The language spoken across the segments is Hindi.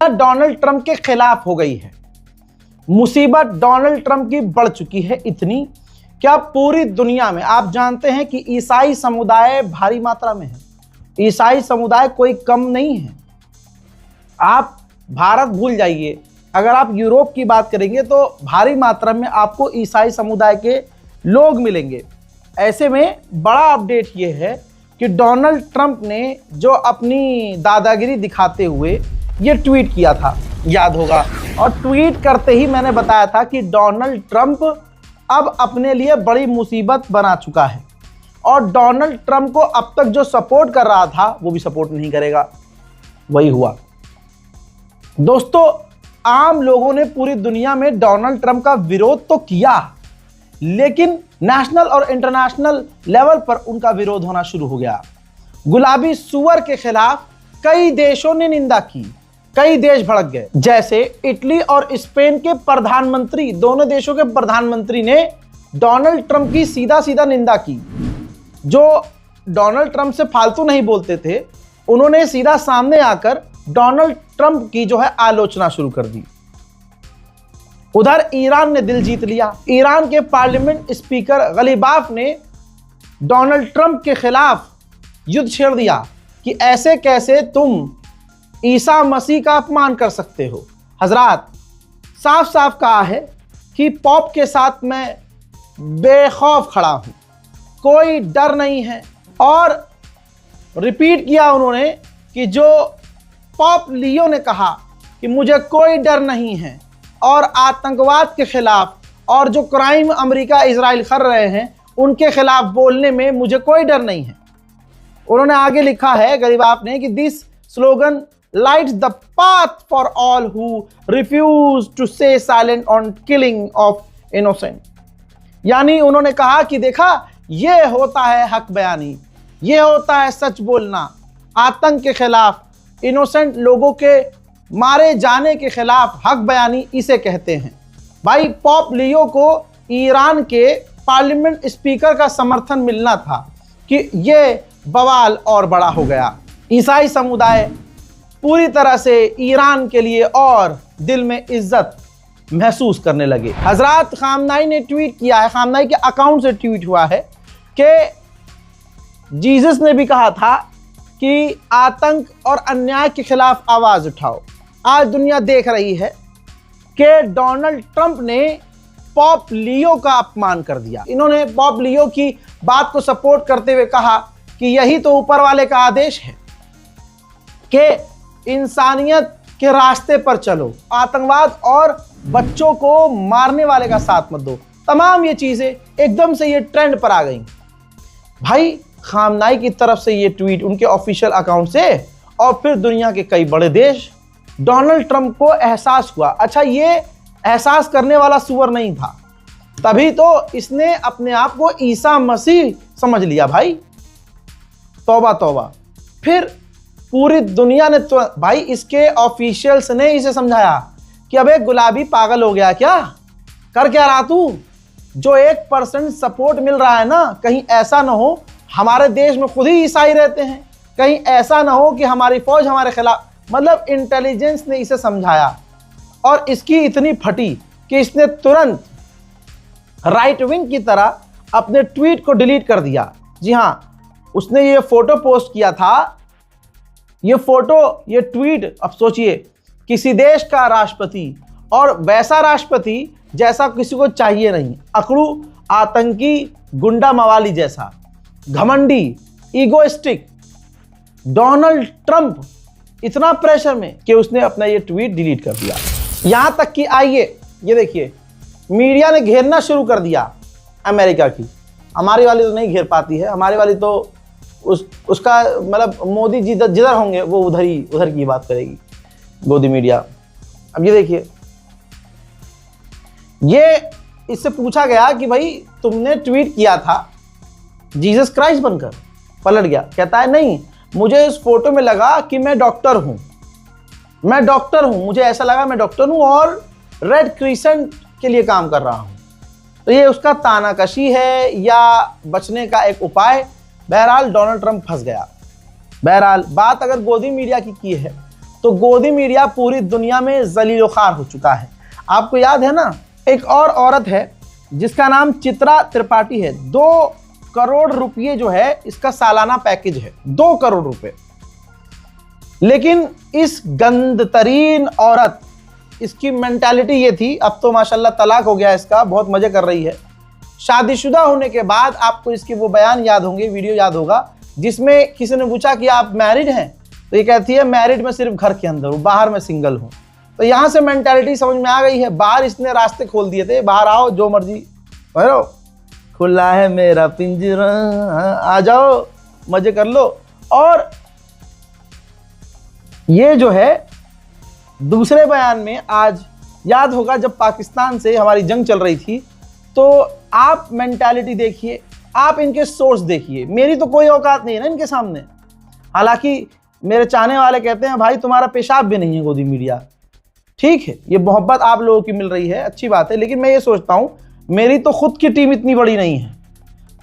डोनाल्ड ट्रंप के खिलाफ हो गई है। मुसीबत डोनाल्ड ट्रंप की बढ़ चुकी है इतनी कि अब पूरी दुनिया में आप जानते हैं कि ईसाई समुदाय भारी मात्रा में है। ईसाई समुदाय कोई कम नहीं है। आप भारत भूल जाइए, अगर आप यूरोप की बात करेंगे तो भारी मात्रा में आपको ईसाई समुदाय के लोग मिलेंगे। ऐसे में बड़ा अपडेट ये है कि डोनाल्ड ट्रंप ने जो अपनी दादागिरी दिखाते हुए ये ट्वीट किया था, याद होगा, और ट्वीट करते ही मैंने बताया था कि डोनाल्ड ट्रंप अब अपने लिए बड़ी मुसीबत बना चुका है और डोनाल्ड ट्रंप को अब तक जो सपोर्ट कर रहा था वो भी सपोर्ट नहीं करेगा। वही हुआ दोस्तों। आम लोगों ने पूरी दुनिया में डोनाल्ड ट्रंप का विरोध तो किया, लेकिन नेशनल और इंटरनेशनल लेवल पर उनका विरोध होना शुरू हो गया। गुलाबी सुअर के खिलाफ कई देशों ने निंदा की, कई देश भड़क गए। जैसे इटली और स्पेन के प्रधानमंत्री, दोनों देशों के प्रधानमंत्री ने डोनाल्ड ट्रंप की सीधा सीधा निंदा की। जो डोनाल्ड ट्रंप से फालतू नहीं बोलते थे, उन्होंने सीधा सामने आकर डोनाल्ड ट्रंप की जो है आलोचना शुरू कर दी। उधर ईरान ने दिल जीत लिया। ईरान के पार्लियामेंट स्पीकर गलीबाफ ने डोनाल्ड ट्रंप के खिलाफ युद्ध छेड़ दिया कि ऐसे कैसे तुम ईसा मसीह का अपमान कर सकते हो। हजरात, साफ साफ कहा है कि पॉप के साथ मैं बेखौफ खड़ा हूं, कोई डर नहीं है। और रिपीट किया उन्होंने कि जो पॉप लियो ने कहा कि मुझे कोई डर नहीं है और आतंकवाद के खिलाफ और जो क्राइम अमेरिका इजराइल कर रहे हैं उनके खिलाफ बोलने में मुझे कोई डर नहीं है। उन्होंने आगे लिखा है गलीबाफ ने कि this slogan lights the path for all who refuse to stay silent on killing of innocent। यानी उन्होंने कहा कि देखा, ये होता है हक बयानी, ये होता है सच बोलना। आतंक के खिलाफ, इनोसेंट लोगों के मारे जाने के खिलाफ हक बयानी इसे कहते हैं। भाई, पॉप लियो को ईरान के पार्लियामेंट स्पीकर का समर्थन मिलना था कि ये बवाल और बड़ा हो गया। ईसाई समुदाय पूरी तरह से ईरान के लिए और दिल में इज्जत महसूस करने लगे। हजरत खामनाई ने ट्वीट किया है, खामनाई के अकाउंट से ट्वीट हुआ है कि जीसस ने भी कहा था कि आतंक और अन्याय के खिलाफ आवाज उठाओ। आज दुनिया देख रही है कि डोनाल्ड ट्रंप ने पॉप लियो का अपमान कर दिया। इन्होंने पॉप लियो की बात को सपोर्ट करते हुए कहा कि यही तो ऊपर वाले का आदेश है कि इंसानियत के रास्ते पर चलो, आतंकवाद और बच्चों को मारने वाले का साथ मत दो। तमाम ये चीजें एकदम से ये ट्रेंड पर आ गई। भाई, खामनाई की तरफ से ये ट्वीट उनके ऑफिशियल अकाउंट से, और फिर दुनिया के कई बड़े देश। डोनाल्ड ट्रंप को एहसास हुआ, अच्छा ये एहसास करने वाला सुअर नहीं था, तभी तो इसने अपने आप को ईसा मसीह समझ लिया। भाई तौबा तौबा। फिर पूरी दुनिया ने तो, भाई इसके ऑफिशियल्स ने इसे समझाया कि अबे गुलाबी पागल हो गया क्या, कर क्या रहा तू? जो 1% सपोर्ट मिल रहा है ना, कहीं ऐसा ना हो हमारे देश में खुद ही ईसाई रहते हैं, कहीं ऐसा ना हो कि हमारी फौज हमारे खिलाफ। मतलब इंटेलिजेंस ने इसे समझाया और इसकी इतनी फटी कि इसने तुरंत राइट विंग की तरह अपने ट्वीट को डिलीट कर दिया। जी हाँ, उसने ये फोटो पोस्ट किया था, ये फोटो, ये ट्वीट, अब सोचिए किसी देश का राष्ट्रपति, और वैसा राष्ट्रपति जैसा किसी को चाहिए नहीं, अकड़ू, आतंकी, गुंडा मवाली जैसा, घमंडी, ईगोइस्टिक। डोनाल्ड ट्रंप इतना प्रेशर में कि उसने अपना ये ट्वीट डिलीट कर दिया। यहां तक कि आइए ये देखिए, मीडिया ने घेरना शुरू कर दिया अमेरिका की। हमारी वाली तो नहीं घेर पाती है, हमारी वाली तो उसका मतलब मोदी जी जिधर होंगे वो उधर की बात करेगी, गोदी मीडिया। अब ये देखिए, ये इससे पूछा गया कि भाई तुमने ट्वीट किया था जीसस क्राइस्ट बनकर, पलट गया, कहता है नहीं, मुझे इस फोटो में लगा कि मैं डॉक्टर हूं, मुझे ऐसा लगा मैं डॉक्टर हूं और रेड क्रिसेंट के लिए काम कर रहा हूं। तो ये उसका तानाकशी है या बचने का एक उपाय। बहरहाल डोनाल्ड ट्रंप फंस गया। बहरहाल बात अगर गोदी मीडिया की है तो गोदी मीडिया पूरी दुनिया में जलील-ओ-खार हो चुका है। आपको याद है ना, एक और औरत है जिसका नाम चित्रा त्रिपाठी है। 2 करोड़ रुपये जो है इसका सालाना पैकेज है, 2 करोड़ रुपए। लेकिन इस गंदतरीन औरत, इसकी मेंटालिटी ये थी, अब तो माशाल्लाह तलाक हो गया इसका, बहुत मजे कर रही है। शादीशुदा होने के बाद आपको इसके वो बयान याद होंगे, वीडियो याद होगा, जिसमें किसी ने पूछा कि आप मैरिड हैं, तो ये कहती है मैरिड में सिर्फ घर के अंदर हूँ, बाहर में सिंगल हूँ। तो यहाँ से मेंटालिटी समझ में आ गई है। बाहर इसने रास्ते खोल दिए थे, बाहर आओ जो मर्जी भरो, खुला है मेरा पिंजरा, आ जाओ मजे कर लो। और ये जो है दूसरे बयान में, आज याद होगा जब पाकिस्तान से हमारी जंग चल रही थी, तो आप मेंटालिटी देखिए, आप इनके सोर्स देखिए। मेरी तो कोई औकात नहीं है ना इनके सामने। हालांकि मेरे चाहने वाले कहते हैं भाई तुम्हारा पेशाब भी नहीं है गोदी मीडिया। ठीक है, ये मोहब्बत आप लोगों की मिल रही है, अच्छी बात है, लेकिन मैं ये सोचता हूं मेरी तो खुद की टीम इतनी बड़ी नहीं है,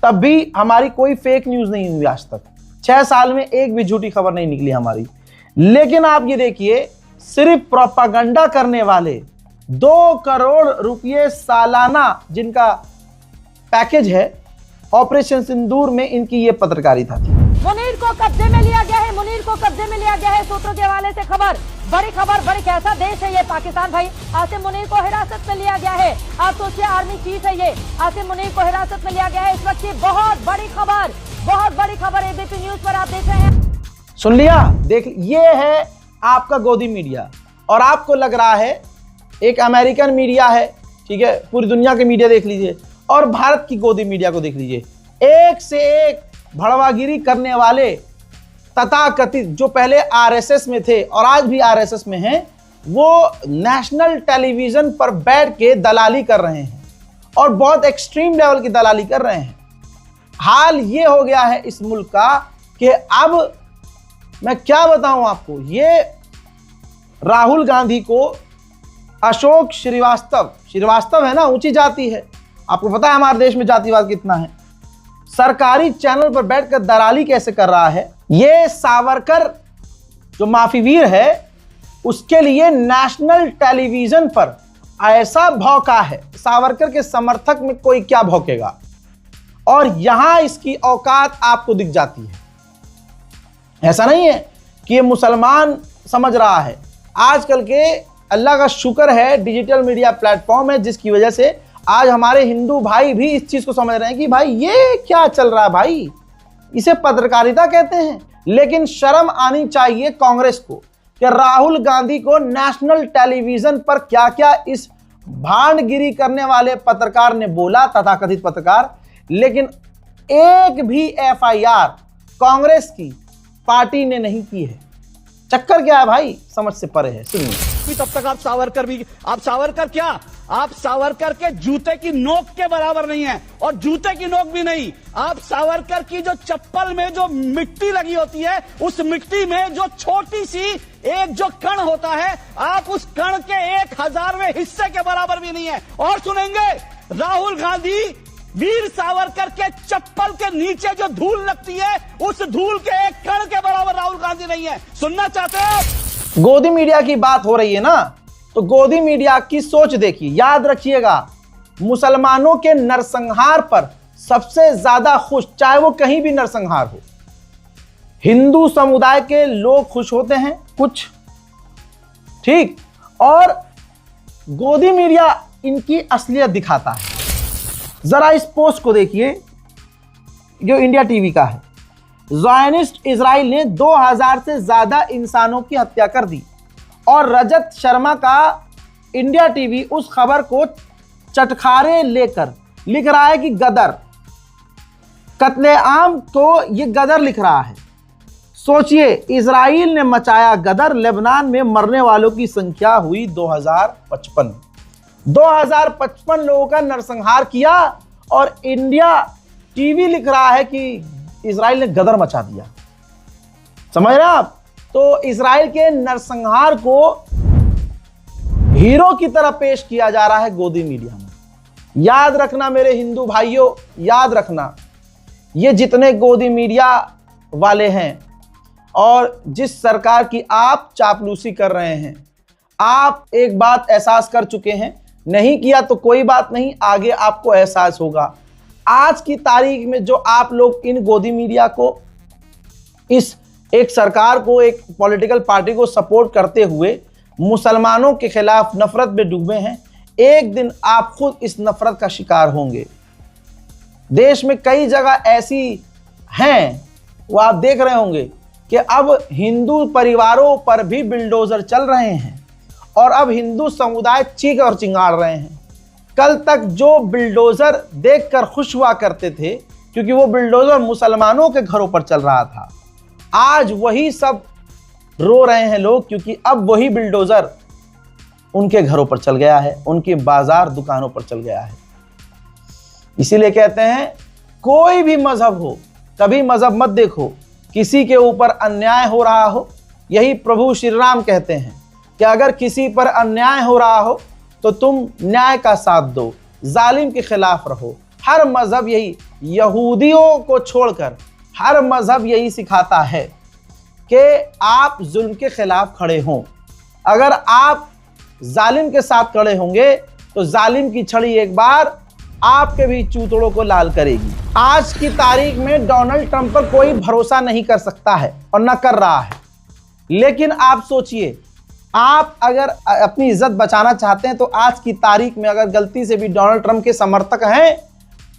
तब भी हमारी कोई फेक न्यूज नहीं हुई आज तक। 6 साल में एक भी झूठी खबर नहीं निकली हमारी। लेकिन आप ये देखिए, सिर्फ प्रोपागंडा करने वाले 2 करोड़ रुपये सालाना जिनका पैकेज है, ऑपरेशन सिंदूर में इनकी ये पत्रकारिता थी। मुनीर को कब्जे में लिया गया है, मुनीर को कब्जे में लिया गया है। सूत्रों के हवाले से खबर, बड़ी कैसा देश है ये पाकिस्तान भाई। आसिम मुनीर को हिरासत में लिया गया है। आप सोचिए, आर्मी चीफ है ये, आसिम मुनीर को हिरासत में लिया गया है। इस वक्त की बहुत बड़ी खबर एबीपी न्यूज पर आप देख रहे हैं। सुन लिया, देख, ये है आपका गोदी मीडिया। और आपको लग रहा है एक अमेरिकन मीडिया है, ठीक है, पूरी दुनिया के मीडिया देख लीजिए, और भारत की गोदी मीडिया को देख लीजिए। एक से एक भड़वागिरी करने वाले तथाकथित, जो पहले आरएसएस में थे और आज भी आरएसएस में हैं, वो नेशनल टेलीविजन पर बैठ के दलाली कर रहे हैं, और बहुत एक्सट्रीम लेवल की दलाली कर रहे हैं। हाल ये हो गया है इस मुल्क का कि अब मैं क्या बताऊं आपको, ये राहुल गांधी को अशोक श्रीवास्तव है ना, ऊंची जाति है, आपको पता है हमारे देश में जातिवाद कितना है, सरकारी चैनल पर बैठकर दलाली कैसे कर रहा है। ये सावरकर जो माफी वीर है, उसके लिए नेशनल टेलीविजन पर ऐसा भौंका है, सावरकर के समर्थक में कोई क्या भौंकेगा। और यहां इसकी औकात आपको दिख जाती है। ऐसा नहीं है कि ये मुसलमान समझ रहा है। आजकल के अल्लाह का शुक्र है डिजिटल मीडिया प्लेटफॉर्म है, जिसकी वजह से आज हमारे हिंदू भाई भी इस चीज को समझ रहे हैं कि भाई ये क्या चल रहा है, भाई इसे पत्रकारिता कहते हैं। लेकिन शर्म आनी चाहिए कांग्रेस को कि राहुल गांधी को नेशनल टेलीविजन पर क्या क्या इस भांडगिरी करने वाले पत्रकार ने बोला, तथाकथित पत्रकार, लेकिन एक भी एफआईआर कांग्रेस की पार्टी ने नहीं की है। चक्कर क्या है भाई, समझ से परे है। सुनिए, तब तक आप सावरकर क्या, आप सावरकर के जूते की नोक के बराबर नहीं है, और जूते की नोक भी नहीं। आप सावरकर की जो चप्पल में जो मिट्टी लगी होती है, उस मिट्टी में जो छोटी सी एक जो कण होता है, आप उस कण के 1000वें हिस्से के बराबर भी नहीं है। और सुनेंगे, राहुल गांधी वीर सावरकर के चप्पल के नीचे जो धूल लगती है, उस धूल के एक कण के बराबर राहुल गांधी नहीं है। सुनना चाहते हो? गोदी मीडिया की बात हो रही है ना, तो गोदी मीडिया की सोच देखिए। याद रखिएगा, मुसलमानों के नरसंहार पर सबसे ज्यादा खुश, चाहे वो कहीं भी नरसंहार हो, हिंदू समुदाय के लोग खुश होते हैं कुछ, ठीक, और गोदी मीडिया इनकी असलियत दिखाता है। जरा इस पोस्ट को देखिए जो इंडिया टीवी का है। ज़ायनिस्ट इजराइल ने 2000 से ज्यादा इंसानों की हत्या कर दी, और रजत शर्मा का इंडिया टीवी उस खबर को चटखारे लेकर लिख रहा है कि गदर, कत्लेआम को ये गदर लिख रहा है। सोचिए, इजराइल ने मचाया गदर, लेबनान में मरने वालों की संख्या हुई 2055 लोगों का नरसंहार किया, और इंडिया टीवी लिख रहा है कि इजराइल ने गदर मचा दिया। समझ रहे हैं आप? तो इजराइल के नरसंहार को हीरो की तरह पेश किया जा रहा है गोदी मीडिया में। याद रखना मेरे हिंदू भाइयों, याद रखना, ये जितने गोदी मीडिया वाले हैं और जिस सरकार की आप चापलूसी कर रहे हैं, आप एक बात एहसास कर चुके हैं, नहीं किया तो कोई बात नहीं, आगे आपको एहसास होगा। आज की तारीख में जो आप लोग इन गोदी मीडिया को, इस एक सरकार को, एक पॉलिटिकल पार्टी को सपोर्ट करते हुए मुसलमानों के खिलाफ नफरत में डूबे हैं, एक दिन आप खुद इस नफरत का शिकार होंगे। देश में कई जगह ऐसी हैं, वो आप देख रहे होंगे कि अब हिंदू परिवारों पर भी बिल्डोजर चल रहे हैं और अब हिंदू समुदाय चीख और चिंगाड़ रहे हैं। कल तक जो बिल्डोजर देखकर खुश हुआ करते थे क्योंकि वो बिल्डोजर मुसलमानों के घरों पर चल रहा था, आज वही सब रो रहे हैं लोग, क्योंकि अब वही बिल्डोजर उनके घरों पर चल गया है, उनके बाजार दुकानों पर चल गया है। इसीलिए कहते हैं कोई भी मजहब हो, कभी मजहब मत देखो, किसी के ऊपर अन्याय हो रहा हो, यही प्रभु श्री राम कहते हैं कि अगर किसी पर अन्याय हो रहा हो तो तुम न्याय का साथ दो, जालिम के खिलाफ रहो। हर मजहब यही, यहूदियों को छोड़कर हर मजहब यही सिखाता है कि आप जुल्म के खिलाफ खड़े हों। अगर आप जालिम के साथ खड़े होंगे तो जालिम की छड़ी एक बार आपके भी चूतड़ों को लाल करेगी। आज की तारीख में डोनाल्ड ट्रंप पर कोई भरोसा नहीं कर सकता है और न कर रहा है, लेकिन आप सोचिए, आप अगर अपनी इज्जत बचाना चाहते हैं तो आज की तारीख में अगर गलती से भी डोनाल्ड ट्रंप के समर्थक हैं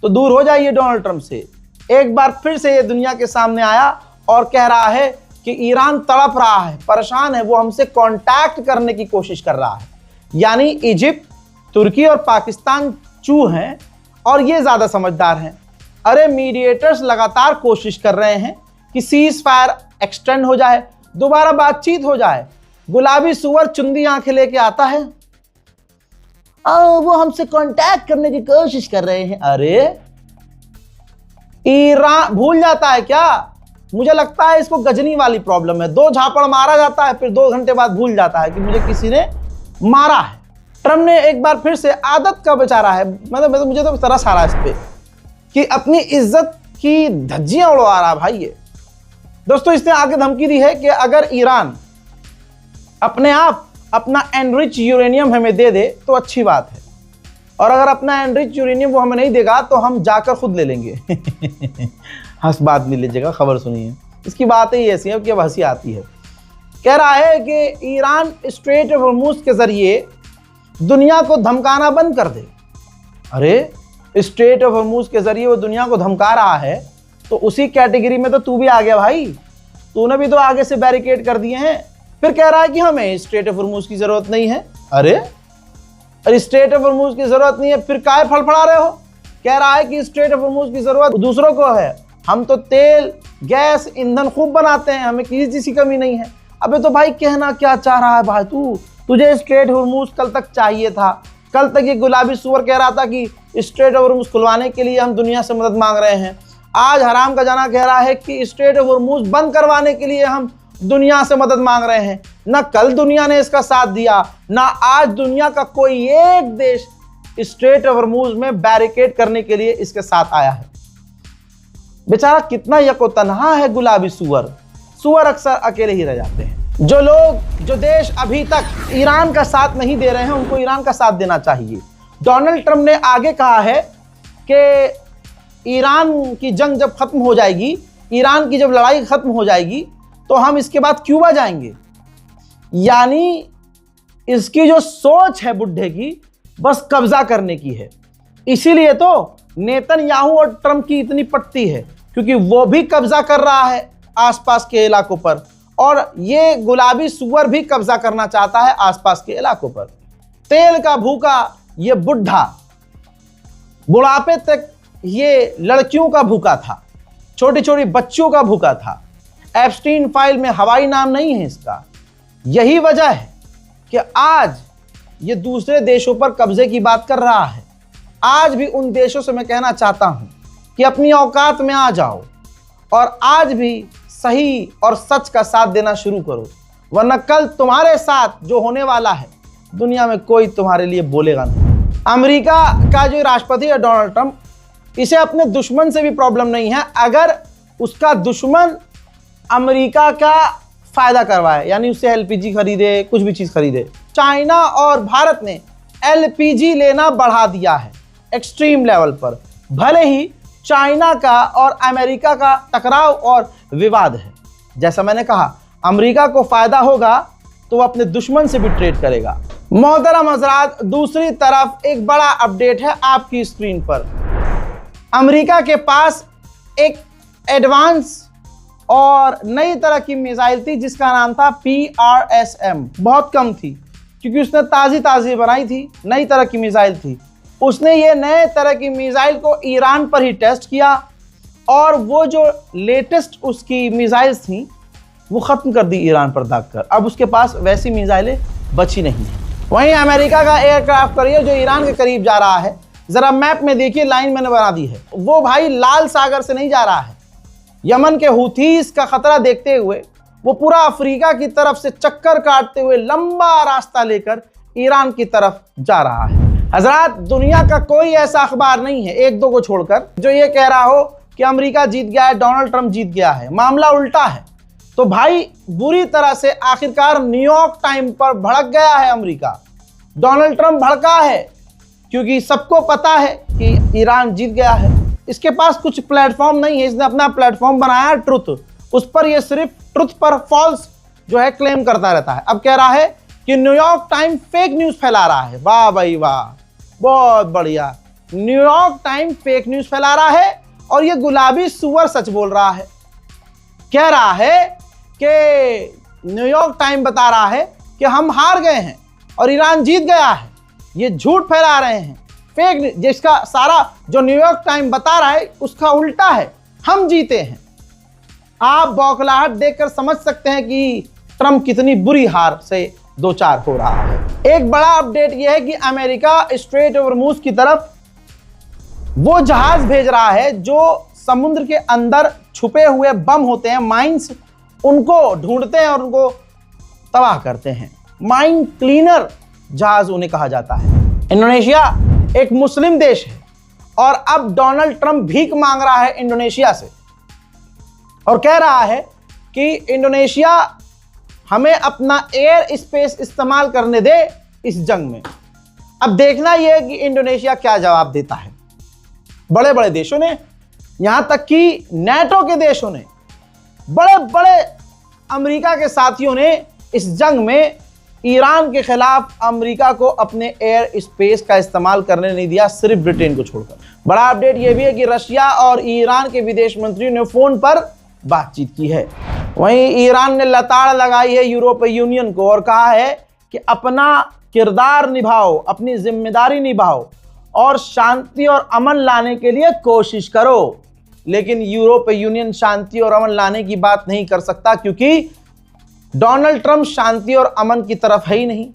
तो दूर हो जाइए डोनाल्ड ट्रंप से। एक बार फिर से ये दुनिया के सामने आया और कह रहा है कि ईरान तड़प रहा है, परेशान है, वो हमसे कांटेक्ट करने की कोशिश कर रहा है। यानी इजिप्ट, तुर्की और पाकिस्तान चूह हैं और ये ज्यादा समझदार हैं। अरे मीडिएटर्स लगातार कोशिश कर रहे हैं कि सीज फायर एक्सटेंड हो जाए, दोबारा बातचीत हो जाए। गुलाबी सुअर चुंदी आंखें लेके आता है, वो हमसे कांटेक्ट करने की कोशिश कर रहे हैं। अरे ईरान भूल जाता है क्या? मुझे लगता है इसको गजनी वाली प्रॉब्लम है। 2 झापड़ मारा जाता है, फिर 2 घंटे बाद भूल जाता है कि मुझे किसी ने मारा है। ट्रम्प ने एक बार फिर से आदत का बेचारा है, मतलब मुझे तो तरस आ रहा है इस पे कि अपनी इज्जत की धज्जियां उड़वा रहा भाई ये। दोस्तों, इसने आगे धमकी दी है कि अगर ईरान अपने आप अपना एनरिच यूरेनियम हमें दे दे तो अच्छी बात है, और अगर अपना एनरिच यूरेनियम वो हमें नहीं देगा तो हम जाकर खुद ले लेंगे। हंस बात नहीं लीजिएगा, खबर सुनिए। इसकी बात ही ऐसी है कि अब हंसी आती है। कह रहा है कि ईरान स्ट्रेट ऑफ हॉर्मुज के जरिए दुनिया को धमकाना बंद कर दे। अरे स्ट्रेट ऑफ हॉर्मुज के जरिए वो दुनिया को धमका रहा है तो उसी कैटेगरी में तो तू भी आ गया भाई, तूने भी तो आगे से बैरिकेड कर दिए हैं। फिर कह रहा है कि हमें स्ट्रेट ऑफ हॉर्मुज की जरूरत नहीं है। अरे स्ट्रेट ऑफ हॉर्मुज की जरूरत नहीं है, फिर काहे फड़फड़ा रहे हो? कह रहा है कि स्ट्रेट ऑफ हॉर्मुज की जरूरत दूसरों को है, हम तो तेल, गैस, ईंधन खूब बनाते हैं, हमें किसी चीज की कमी नहीं है। अबे तो भाई कहना क्या चाह रहा है भाई तू? तुझे स्ट्रेट हॉर्मुज कल तक चाहिए था। कल तक ये गुलाबी सुअर कह रहा था कि स्ट्रेट ऑफ हॉर्मुज खुलवाने के लिए हम दुनिया से मदद मांग रहे हैं। आज हराम का जाना कह रहा है कि स्ट्रेट ऑफ हॉर्मुज बंद करवाने के लिए हम दुनिया से मदद मांग रहे हैं। ना कल दुनिया ने इसका साथ दिया, ना आज दुनिया का कोई एक देश स्ट्रेट ऑफ हॉर्मुज में बैरिकेड करने के लिए इसके साथ आया है। बेचारा कितना यको तन्हा है गुलाबी सुअर। सुअर अक्सर अकेले ही रह जाते हैं। जो देश अभी तक ईरान का साथ नहीं दे रहे हैं उनको ईरान का साथ देना चाहिए। डोनाल्ड ट्रंप ने आगे कहा है कि ईरान की जंग जब खत्म हो जाएगी, ईरान की जब लड़ाई खत्म हो जाएगी तो हम इसके बाद क्यूबा जाएंगे। यानी इसकी जो सोच है बुढ़े की, बस कब्जा करने की है। इसीलिए तो नेतन्याहू और ट्रंप की इतनी पटती है, क्योंकि वो भी कब्जा कर रहा है आसपास के इलाकों पर और ये गुलाबी सुअर भी कब्जा करना चाहता है आसपास के इलाकों पर। तेल का भूखा ये बुढ़ा बुढ़ापे तक ये लड़कियों का भूखा था, छोटी छोटी बच्चियों का भूखा था। एप्स्टीन फाइल में हवाई नाम नहीं है इसका। यही वजह है कि आज ये दूसरे देशों पर कब्जे की बात कर रहा है। आज भी उन देशों से मैं कहना चाहता हूं कि अपनी औकात में आ जाओ और आज भी सही और सच का साथ देना शुरू करो, वरना कल तुम्हारे साथ जो होने वाला है दुनिया में कोई तुम्हारे लिए बोलेगा नहीं। अमेरिका का जो राष्ट्रपति है डोनाल्ड ट्रंप, इसे अपने दुश्मन से भी प्रॉब्लम नहीं है। अगर उसका दुश्मन अमेरिका का फायदा करवाए, यानी उससे एलपीजी खरीदे, कुछ भी चीज खरीदे। चाइना और भारत ने एलपीजी लेना बढ़ा दिया है एक्सट्रीम लेवल पर। भले ही चाइना का और अमेरिका का टकराव और विवाद है, जैसा मैंने कहा अमेरिका को फायदा होगा तो वो अपने दुश्मन से भी ट्रेड करेगा। मोहतरम हजरात, दूसरी तरफ एक बड़ा अपडेट है आपकी स्क्रीन पर। अमेरिका के पास एक एडवांस और नई तरह की मिसाइल थी जिसका नाम था PRSM। बहुत कम थी क्योंकि उसने ताज़ी बनाई थी, नई तरह की मिसाइल थी। उसने ये नए तरह की मिसाइल को ईरान पर ही टेस्ट किया और वो जो लेटेस्ट उसकी मिसाइल्स थी वो ख़त्म कर दी ईरान पर दागकर। अब उसके पास वैसी मिसाइलें बची नहीं है। वहीं अमेरिका का एयरक्राफ्ट कैरियर जो ईरान के करीब जा रहा है, ज़रा मैप में देखिए, लाइन मैंने बना दी है, वो भाई लाल सागर से नहीं जा रहा है। यमन के हुथीस का खतरा देखते हुए वो पूरा अफ्रीका की तरफ से चक्कर काटते हुए लंबा रास्ता लेकर ईरान की तरफ जा रहा है। हजरात, दुनिया का कोई ऐसा अखबार नहीं है, एक दो को छोड़कर, जो ये कह रहा हो कि अमेरिका जीत गया है, डोनाल्ड ट्रंप जीत गया है। मामला उल्टा है। तो भाई बुरी तरह से आखिरकार न्यूयॉर्क टाइम पर भड़क गया है अमेरिका। डोनाल्ड ट्रंप भड़का है क्योंकि सबको पता है कि ईरान जीत गया है। इसके पास कुछ प्लेटफॉर्म नहीं है, इसने अपना प्लेटफॉर्म बनाया ट्रुथ, उस पर ये सिर्फ ट्रुथ पर फॉल्स जो है क्लेम करता रहता है। अब कह रहा है कि न्यूयॉर्क टाइम फेक न्यूज़ फैला रहा है। वाह भाई वाह, बहुत बढ़िया। न्यूयॉर्क टाइम फेक न्यूज़ फैला रहा है और ये गुलाबी सुअर सच बोल रहा है। कह रहा है कि न्यूयॉर्क टाइम बता रहा है कि हम हार गए हैं और ईरान जीत गया है। ये झूठ फैला रहे हैं, फेक, जिसका सारा जो न्यूयॉर्क टाइम बता रहा है उसका उल्टा है, हम जीते हैं। आप बौखलाहट देखकर समझ सकते हैं कि ट्रंप कितनी बुरी हार से दो चार हो रहा है। एक बड़ा अपडेट यह है कि अमेरिका स्ट्रेट ऑफ हॉर्मुज़ की तरफ वो जहाज भेज रहा है जो समुद्र के अंदर छुपे हुए बम होते हैं, माइंस, उनको ढूंढते हैं और उनको तबाह करते हैं। माइन क्लीनर जहाज उन्हें कहा जाता है। इंडोनेशिया एक मुस्लिम देश है और अब डोनाल्ड ट्रंप भीख मांग रहा है इंडोनेशिया से और कह रहा है कि इंडोनेशिया हमें अपना एयर स्पेस इस्तेमाल करने दे इस जंग में। अब देखना यह है कि इंडोनेशिया क्या जवाब देता है। बड़े बड़े देशों ने, यहां तक कि नेटो के देशों ने, बड़े बड़े अमेरिका के साथियों ने इस जंग में ईरान के खिलाफ अमेरिका को अपने एयर स्पेस का इस्तेमाल करने नहीं दिया, सिर्फ ब्रिटेन को छोड़कर। बड़ा अपडेट यह भी है कि रशिया और ईरान के विदेश मंत्रियों ने फोन पर बातचीत की है। वहीं ईरान ने लताड़ लगाई है यूरोपीय यूनियन को और कहा है कि अपना किरदार निभाओ, अपनी जिम्मेदारी निभाओ और शांति और अमन लाने के लिए कोशिश करो। लेकिन यूरोपीय यूनियन शांति और अमन लाने की बात नहीं कर सकता क्योंकि डोनाल्ड ट्रंप शांति और अमन की तरफ है ही नहीं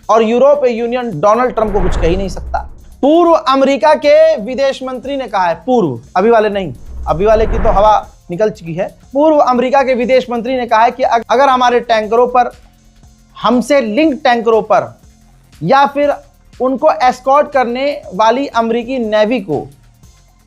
और यूरोपीय यूनियन डोनाल्ड ट्रंप को कुछ कह ही नहीं सकता। पूर्व अमेरिका के विदेश मंत्री ने कहा है, पूर्व, अभी वाले नहीं, अभी वाले की तो हवा निकल चुकी है। पूर्व अमेरिका के विदेश मंत्री ने कहा है कि अगर हमारे टैंकरों पर, हमसे लिंक टैंकरों पर या फिर उनको एस्कॉर्ट करने वाली अमेरिकी नेवी को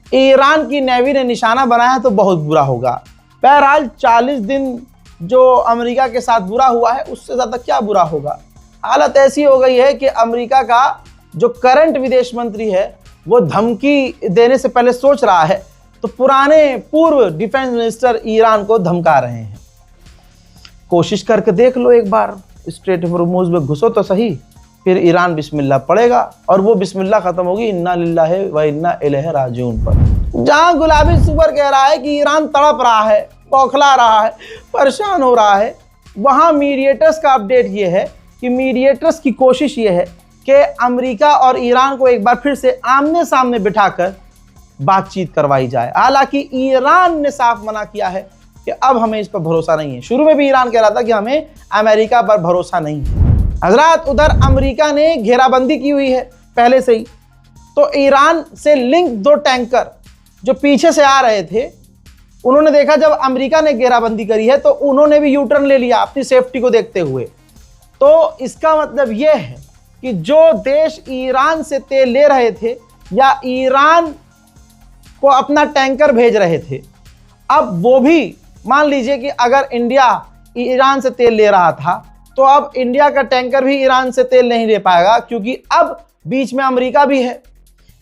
ईरान की नेवी ने निशाना बनाया तो बहुत बुरा होगा। बहरहाल 40 दिन जो अमेरिका के साथ बुरा हुआ है उससे ज़्यादा क्या बुरा होगा। हालत ऐसी हो गई है कि अमेरिका का जो करंट विदेश मंत्री है वो धमकी देने से पहले सोच रहा है, तो पुराने पूर्व डिफेंस मिनिस्टर ईरान को धमका रहे हैं। कोशिश करके देख लो एक बार, स्ट्रेट ऑफ हॉर्मुज़ में घुसो तो सही, फिर ईरान बिस्मिल्लाह पड़ेगा और वो बिस्मिल्लाह खत्म होगी इन्ना लिल्लाहि व इन्ना इलैहि राजिऊन पर। जहां गुलाबी सुपर कह रहा है कि ईरान तड़प रहा है, बौखला रहा है, परेशान हो रहा है, वहां मीडिएटर्स का अपडेट ये है कि मीडिएटर्स की कोशिश ये है कि अमेरिका और ईरान को एक बार फिर से आमने सामने बिठाकर बातचीत करवाई जाए। हालांकि ईरान ने साफ मना किया है कि अब हमें इस पर भरोसा नहीं है। शुरू में भी ईरान कह रहा था कि हमें अमेरिका पर भरोसा नहीं है। हजरात, उधर अमेरिका ने घेराबंदी की हुई है पहले से ही, तो ईरान से लिंक 2 टैंकर जो पीछे से आ रहे थे, उन्होंने देखा जब अमेरिका ने घेराबंदी करी है तो उन्होंने भी यू टर्न ले लिया अपनी सेफ्टी को देखते हुए। तो इसका मतलब यह है कि जो देश ईरान से तेल ले रहे थे या ईरान को अपना टैंकर भेज रहे थे, अब वो भी मान लीजिए कि अगर इंडिया ईरान से तेल ले रहा था तो अब इंडिया का टैंकर भी ईरान से तेल नहीं ले पाएगा, क्योंकि अब बीच में अमेरिका भी है।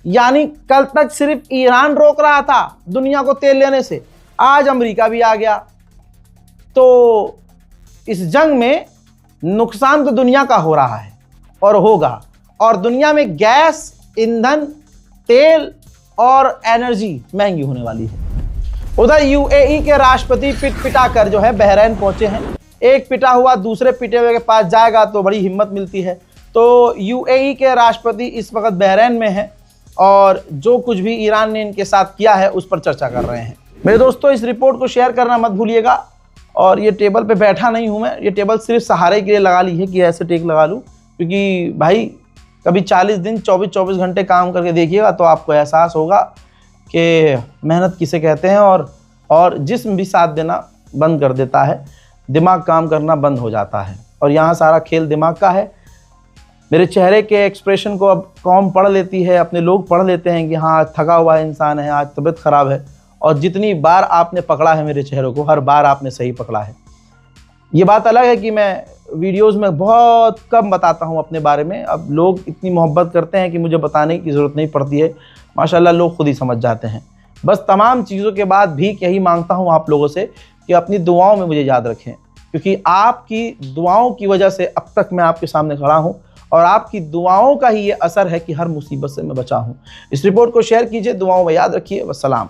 यानी कल तक सिर्फ ईरान रोक रहा था दुनिया को तेल लेने से, आज अमेरिका भी आ गया। तो इस जंग में नुकसान तो दुनिया का हो रहा है और होगा, और दुनिया में गैस, ईंधन, तेल और एनर्जी महंगी होने वाली है। उधर यूएई के राष्ट्रपति पिटा कर जो है बहरीन पहुंचे हैं। एक पिटा हुआ दूसरे पिटे हुए के पास जाएगा तो बड़ी हिम्मत मिलती है। तो यूएई के राष्ट्रपति इस वक्त बहरीन में हैं और जो कुछ भी ईरान ने इनके साथ किया है उस पर चर्चा कर रहे हैं। मेरे दोस्तों, इस रिपोर्ट को शेयर करना मत भूलिएगा। और ये टेबल पे बैठा नहीं हूँ मैं, ये टेबल सिर्फ सहारे के लिए लगा ली है कि ऐसे टेक लगा लूँ, क्योंकि भाई कभी 40 दिन 24-24 घंटे काम करके देखिएगा तो आपको एहसास होगा कि मेहनत किसे कहते हैं। और जिस्म भी साथ देना बंद कर देता है, दिमाग काम करना बंद हो जाता है, और यहाँ सारा खेल दिमाग का है। मेरे चेहरे के एक्सप्रेशन को अब कौम पढ़ लेती है, अपने लोग पढ़ लेते हैं कि हाँ थका हुआ इंसान है, आज तबीयत ख़राब है। और जितनी बार आपने पकड़ा है मेरे चेहरे को, हर बार आपने सही पकड़ा है। ये बात अलग है कि मैं वीडियोस में बहुत कम बताता हूँ अपने बारे में। अब लोग इतनी मोहब्बत करते हैं कि मुझे बताने की ज़रूरत नहीं पड़ती है, माशाल्लाह लोग खुद ही समझ जाते हैं। बस तमाम चीज़ों के बाद भी यही मांगता हूँ आप लोगों से कि अपनी दुआओं में मुझे याद रखें, क्योंकि आपकी दुआओं की वजह से अब तक मैं आपके सामने खड़ा हूँ, और आपकी दुआओं का ही ये असर है कि हर मुसीबत से मैं बचा हूँ। इस रिपोर्ट को शेयर कीजिए, दुआओं में याद रखिए। वस्सलाम।